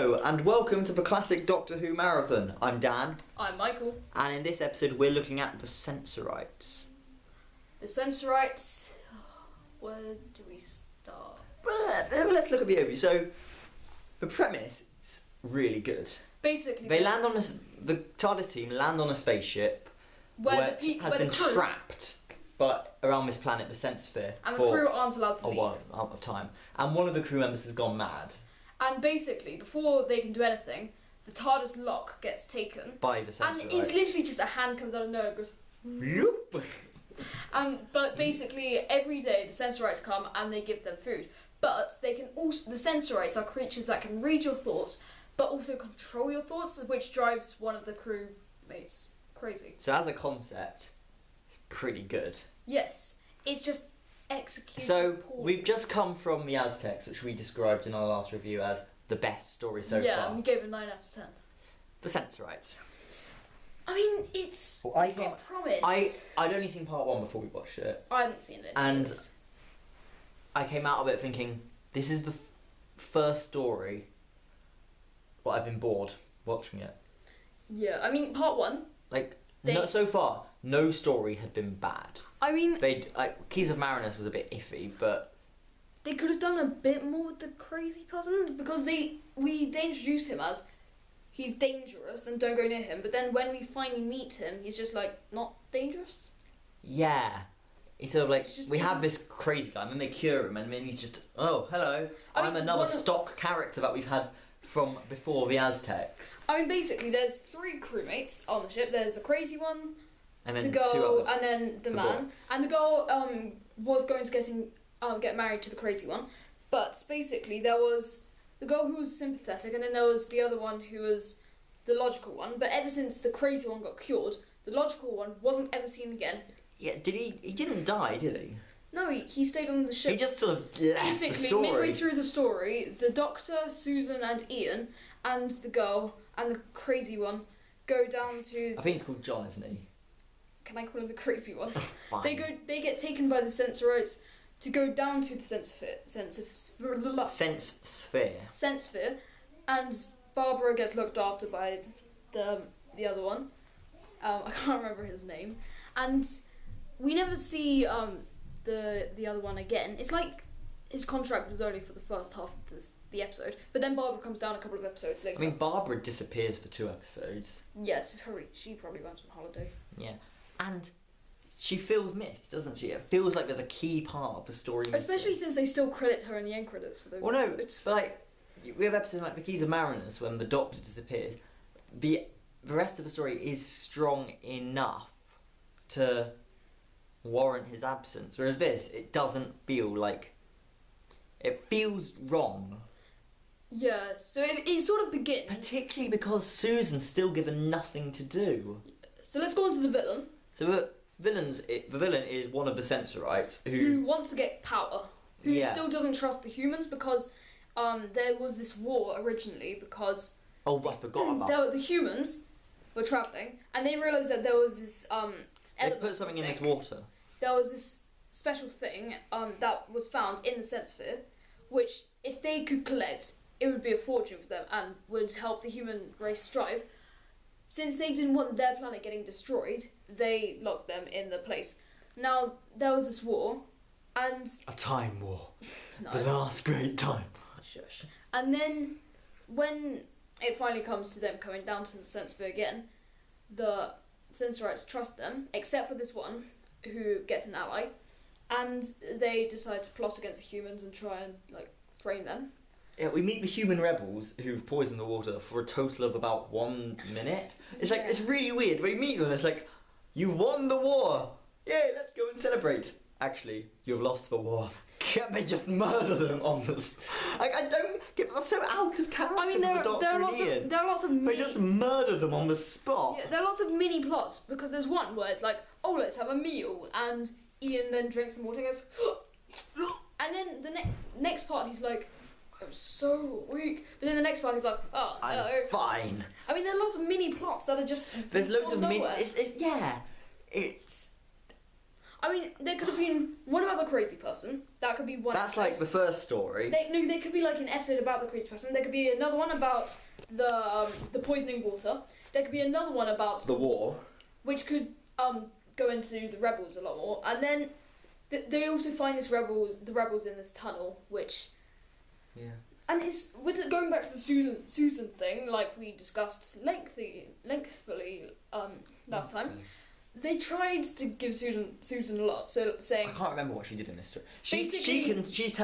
Hello and welcome to the classic Doctor Who marathon. I'm Dan. I'm Michael. And in this episode we're looking at the Sensorites. The Sensorites. Where do we start? Well, let's look at the overview. So, the premise is really good. Basically, They land on the TARDIS team land on a spaceship where has been crew, trapped around this planet, the Sensphere, and the crew aren't allowed to leave. A while out of time. And one of the crew members has gone mad. And basically, before they can do anything, the TARDIS lock gets taken By the Sensorites. And it's literally just a hand comes out of nowhere and goes. Whoop. But basically, every day the Sensorites come and they give them food. But they can also, the Sensorites are creatures that can read your thoughts, but also control your thoughts, which drives one of the crewmates crazy. So as a concept, it's pretty good. Yes, it's just executed. So poorly. we've just come from the Aztecs, which we described in our last review as the best story so far. Yeah, we gave it a 9 out of 10. The Sensorites. I mean, it's got promise. I'd only seen part 1 before we watched it. I hadn't seen it. And I came out of it thinking, this is the first story, but I've been bored watching it. Yeah, I mean, part 1. So far, no story had been bad. I mean, Keys of Marinus was a bit iffy, but they could have done a bit more with the crazy cousin because they introduce him as he's dangerous and don't go near him. But then when we finally meet him, he's just like not dangerous. Yeah, he's sort of we have this crazy guy, and then they cure him, and then he's just hello. I'm another stock character that we've had from before the Aztecs. I mean, basically, there's 3 crewmates on the ship. There's the crazy one, and then the girl, 2 others. and then the man. Boy. And the girl was going to get married to the crazy one, but basically there was the girl who was sympathetic, and then there was the other one who was the logical one. But ever since the crazy one got cured, the logical one wasn't ever seen again. Yeah, did he? He didn't die, did he? No, he stayed on the ship. He just sort of left basically, the story. Midway through the story, the Doctor, Susan, and Ian, and the girl and the crazy one go down to. I think it's called John, isn't he? Can I call him the crazy one? Fine. They get taken by the Sensorites to go down to the Senssphere, and Barbara gets looked after by the other one. I can't remember his name, and we never see the other one again. It's like his contract was only for the first half of the episode, but then Barbara comes down a couple of episodes later. I mean, Barbara disappears for 2 episodes. Yes, she probably went on holiday. Yeah, and she feels missed, doesn't she? It feels like there's a key part of the story missing. Especially since they still credit her in the end credits for those episodes. No, but we have episodes like the Keys of Marinus when the Doctor disappears. The rest of the story is strong enough to warrant his absence, whereas this, it doesn't feel like... It feels wrong. Yeah, so it sort of begins... Particularly because Susan's still given nothing to do. So let's go on to the villain. So the villain is one of the Sensorites who wants to get power. Who still doesn't trust the humans because there was this war originally because... Oh, I forgot about the humans were travelling and they realised that there was this they put something in this water. There was this special thing that was found in the Senssphere, which if they could collect, it would be a fortune for them and would help the human race strive. Since they didn't want their planet getting destroyed, they locked them in the place. Now, there was this war, and... A time war. No. The last great time. Shush. And then, when it finally comes to them coming down to the Senssphere again, the Sensorites trust them, except for this one, who gets an ally, and they decide to plot against the humans and try and, frame them. Yeah, we meet the human rebels who've poisoned the water for a total of about 1 minute. It's it's really weird. We meet them, it's like, you won the war! Yay, let's go and celebrate. Actually, you've lost the war. Can't they just murder them on this? I don't get that's so out of character. I mean, there are lots of they just murder them on the spot. Yeah, there are lots of mini plots because there's one where it's like, oh, let's have a meal, and Ian then drinks some water and goes, and then the next part he's like, I'm so weak. But then the next part he's like, oh, hello. I'm fine. I mean, there are lots of mini plots that are just. There's loads of mini. It's. I mean, there could have been one about the crazy person. That could be one. That's episode. like the first story. There could be like an episode about the crazy person. There could be another one about the poisoning water. There could be another one about the war, which could go into the rebels a lot more. And then they also find the rebels in this tunnel, which And it's with it going back to the Susan thing, like we discussed lengthfully last time. They tried to give Susan a lot, so saying I can't remember what she did in this story. She's They introduce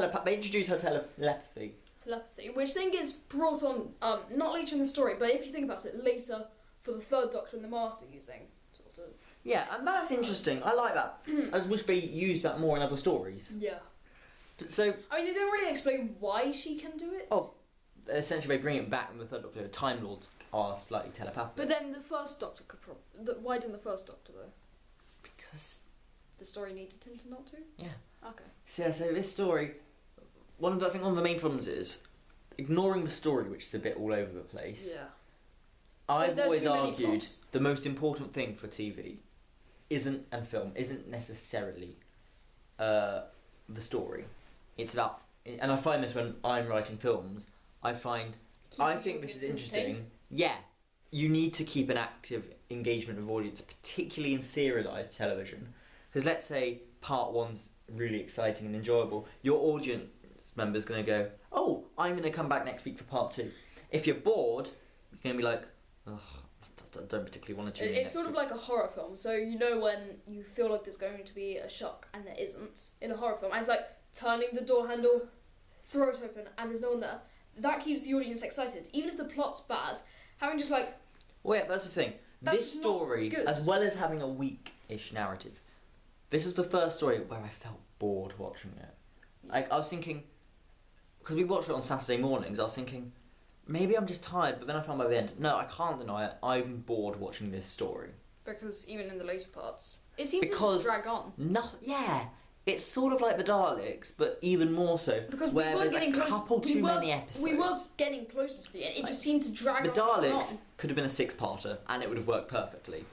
her telepathy. Telepathy, which then gets brought on not later in the story, but if you think about it, later for the Third Doctor and the Master using sort of. Yeah, and that's interesting. I like that. I just wish they used that more in other stories. Yeah. But so. I mean, they don't really explain why she can do it. Oh, essentially they bring it back in the Third Doctor. Time Lords are slightly telepathic. But then the First Doctor could why didn't the First Doctor though? Because the story needed him to not to. Yeah. Okay. So yeah, so this story, I think one of the main problems is ignoring the story, which is a bit all over the place. Yeah. I've There are always too many argued plots. the most important thing for TV and film isn't necessarily the story. It's about, and I find this when I'm writing films, I think this is interesting. Yeah, you need to keep an active engagement with audience, particularly in serialised television. Because let's say part one's really exciting and enjoyable, your audience member's going to go, oh, I'm going to come back next week for part two. If you're bored, you're going to be like, ugh, I don't particularly want to tune in. It's sort of like a horror film, so you know when you feel like there's going to be a shock and there isn't in a horror film. And it's like turning the door handle, throw it open, and there's no one there. That keeps the audience excited. Even if the plot's bad, having just like... Well, yeah, that's the thing. That's This story, as well as having a weak-ish narrative, this is the first story where I felt bored watching it. Like, I was thinking... Because we watched it on Saturday mornings, I was thinking, maybe I'm just tired, but then I found by the end, no, I can't deny it, I'm bored watching this story. Because even in the later parts, it seems to just drag on. It's sort of like the Daleks, but even more so. Because where there's a couple too many episodes. We were getting closer to the end. It just seemed to drag on. The Daleks could have been a 6-parter, and it would have worked perfectly.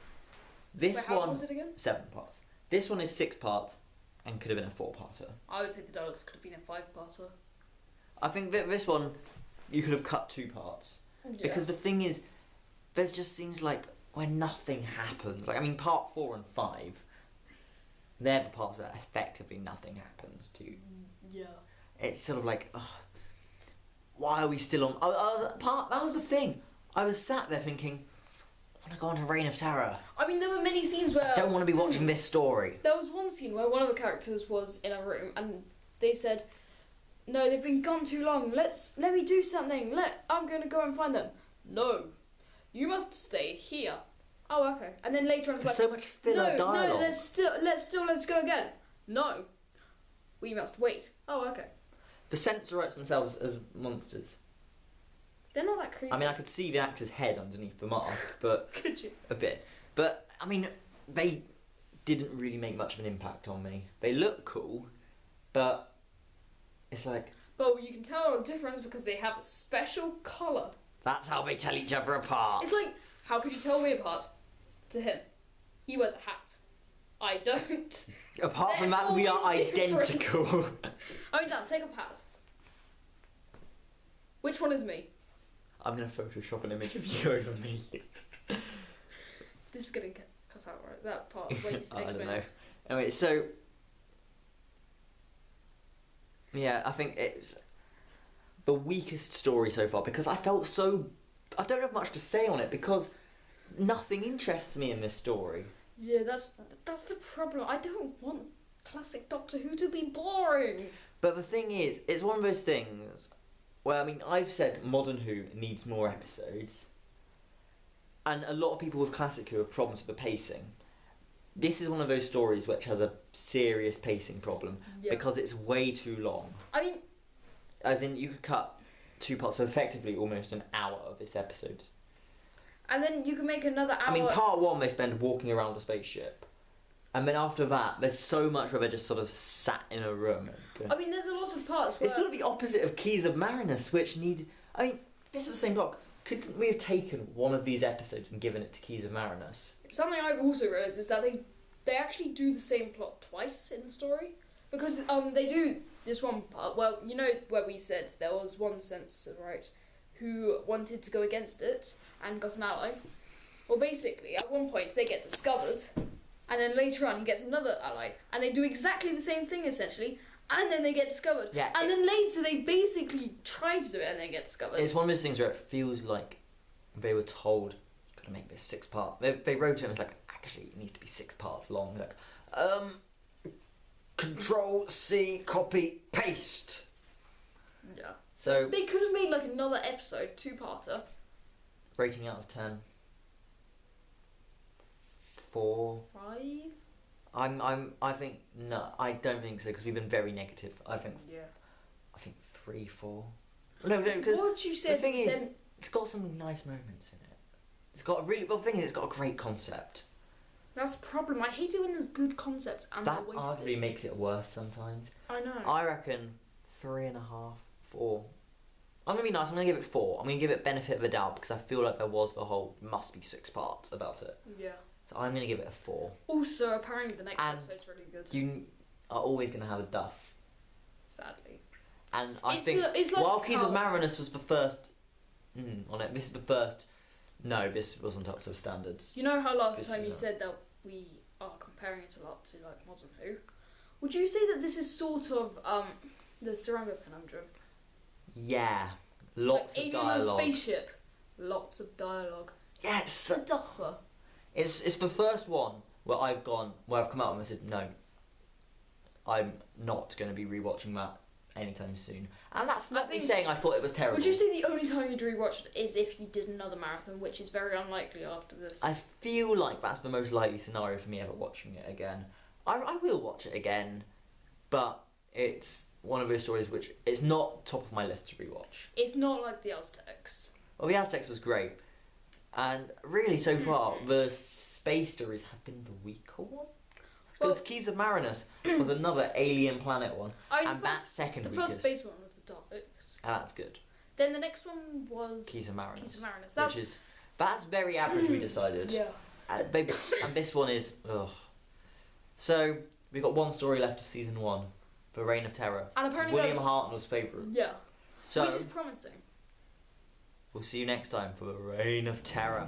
This Wait, how one was it again? 7 parts. This one is 6 parts, and could have been a 4-parter. I would say the Daleks could have been a 5-parter. I think that this one, you could have cut 2 parts. Yeah. Because the thing is, there's just scenes like where nothing happens. Like, I mean, part 4 and 5, they're the parts where effectively nothing happens to. Yeah. It's sort of like, ugh, why are we still on? That was the thing. I was sat there thinking, I want to go on to Reign of Terror. I mean, there were many scenes where... I don't want to be watching this story. There was one scene where one of the characters was in a room and they said, no, they've been gone too long. Let me do something. I'm going to go and find them. No, you must stay here. Oh, okay. And then later on it's There's like, so much filler dialogue. No, let's go again. No, we must wait. Oh, okay. The Sensorites themselves as monsters. They're not that creepy. I mean, I could see the actor's head underneath the mask, but Could you? a bit. But I mean, they didn't really make much of an impact on me. They look cool, but it's like, Well, you can tell the difference because they have a special collar. that's how they tell each other apart. It's like, how could you tell me apart? To him, he wears a hat. I don't. Apart from that, we are Therefore, identical. I mean, Dan, take a hat. Which one is me? I'm gonna Photoshop an image of you over me. This is gonna get cut out, right? That part where you I don't explain know. it. Anyway, so yeah, I think it's the weakest story so far because I don't have much to say on it because nothing interests me in this story. Yeah, that's the problem. I don't want classic Doctor Who to be boring. But the thing is, it's one of those things where, I mean, I've said Modern Who needs more episodes, and a lot of people with Classic Who have problems with the pacing. This is one of those stories which has a serious pacing problem because it's way too long. I mean, as in, you could cut 2 parts, so effectively almost an hour of this episode. and then you can make another hour. I mean, part 1 they spend walking around a spaceship. And then after that, there's so much where they're just sort of sat in a room. I mean, there's a lot of parts where... It's sort of the opposite of Keys of Marinus, which need... I mean, this is the same block. Couldn't we have taken one of these episodes and given it to Keys of Marinus? Something I've also realised is that they they actually do the same plot twice in the story. Because they do this one part, well, you know where we said there was one Sensorite who wanted to go against it and got an ally? Well, basically, at one point they get discovered, and then later on he gets another ally, and they do exactly the same thing essentially, and then they get discovered. Yeah, and then later they basically try to do it and they get discovered. It's one of those things where it feels like they were told, you've got to make this 6 part. They wrote it and it's like, actually, it needs to be 6 parts long. Like, Control C, copy, paste. Yeah. So They could have made like another episode, 2-parter. rating out of 10. 4. 5? I think no. I don't think so because we've been very negative. I think 3, 4. No, because What you said the thing is, then, it's got some nice moments in it. It's got a really. Well, the thing is, it's got a great concept. that's the problem. I hate it when there's good concepts and That they're wasted. arguably makes it worse sometimes. I know. I reckon 3.5, 4. I'm gonna be nice. I'm gonna give it 4. I'm gonna give it benefit of the doubt because I feel like there was the whole must be 6 parts about it. Yeah. So I'm gonna give it a 4. Also, apparently the next And episode's really good. You are always gonna have a duff, Sadly. and I It's think it's like while Keys how- of Marinus was the first on it, this is the first. No, this wasn't up to standards. You know how last This time is you a- said that we are comparing it a lot to like Modern Who? Would you say that this is sort of the Sarango conundrum? Yeah, lots like of alien on dialogue. spaceship, lots of dialogue. Yes, It's a duffer. it's the first one where I've come out and said no. I'm not going to be rewatching that anytime soon, and that's not me think- saying I thought it was terrible. Would you say the only time you'd rewatch it is if you did another marathon, which is very unlikely after this? I feel like that's the most likely scenario for me ever watching it again. I will watch it again, but it's one of those stories which it's not top of my list to rewatch. It's not like the Aztecs. Well, the Aztecs was great, and really so far the space stories have been the weaker one. Because Well- Keys of Marinus was another alien planet one, and The that's second first weakest. space one was the Daleks. And that's good. Then the next one was Keys of Marinus. Keys of Marinus. That's very average. We decided. Yeah. And this one is ugh. So we've got one story left of season 1, The Reign of Terror. And apparently William that's- Hartnell's favourite. Yeah. So Which is promising. we'll see you next time for The Reign of Terror.